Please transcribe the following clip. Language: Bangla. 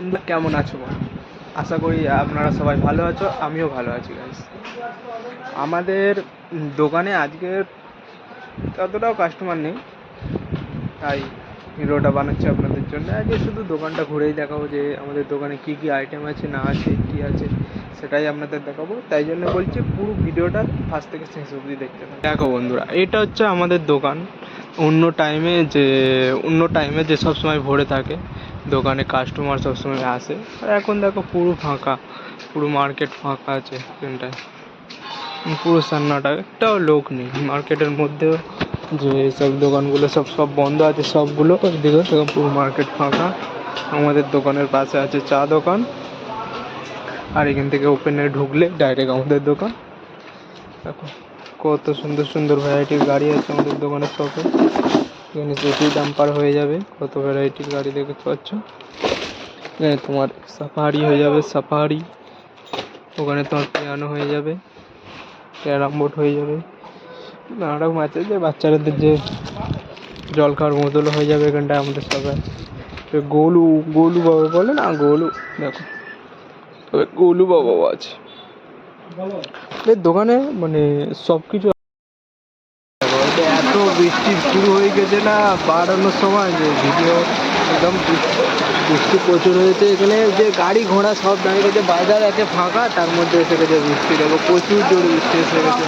তোমরা কেমন আছো বল? আশা করি আপনারা সবাই ভালো আছো, আমিও ভালো আছি গাইস। আমাদের দোকানে আজকে ততটাও কাস্টমার নেই, তাই ভিডিওটা বানাচ্ছি আপনাদের জন্য। আজকে শুধু দোকানটা ঘুরেই দেখাবো যে আমাদের দোকানে কী কী আইটেম আছে না আছে কী আছে সেটাই আপনাদের দেখাবো। তাই জন্য বলছি পুরো ভিডিওটা ফার্স্ট থেকে শেষ অবধি দেখতে থাকুন। দেখো বন্ধুরা, এটা হচ্ছে আমাদের দোকান। অন্য টাইমে যে সব সময় ভরে থাকে দোকানে, কাস্টমার সবসময় আসে। আর এখন দেখো পুরো ফাঁকা, পুরো মার্কেট ফাঁকা আছে এখানটায়। পুরো সান্নাটা একটাও লোক নেই মার্কেটের মধ্যেও। যে সব দোকানগুলো সব বন্ধ আছে সবগুলো, ওইদিকে দেখো পুরো মার্কেট ফাঁকা। আমাদের দোকানের পাশে আছে চা দোকান, আর এখান থেকে ওপেনে ঢুকলে ডাইরেক্ট আমাদের দোকান। দেখো কত সুন্দর সুন্দর ভ্যারাইটির গাড়ি আছে আমাদের দোকানের শপে। এখানে সিটি ডাম্পার হয়ে যাবে, কত ভ্যারাইটির গাড়ি দেখতে পাচ্ছ। এখানে তোমার সাফারি হয়ে যাবে, সাফারি। ওখানে তোমার পিয়ানো হয়ে যাবে, ক্যারাম বোর্ড হয়ে যাবে। নানা রকম আছে, যে বাচ্চাদের যে জল খাওয়ার বোতলও হয়ে যাবে এখানটায় আমাদের সবাই। গোলু গোলু বাবা বলে না, গোলু। দেখো তবে গোলু বাবাও আছে এর দোকানে, মানে সব কিছু। এত বৃষ্টি শুরু হয়ে গেছে না বাড়ানোর সময়, যে ভিডিও একদম বৃষ্টি প্রচুর হয়েছে এখানে। যে গাড়ি ঘোড়া সব দাঁড়িয়ে গেছে, বাজার আছে ফাঁকা, তার মধ্যে এসে গেছে বৃষ্টি। দেখো প্রচুর জোরে বৃষ্টি এসে গেছে।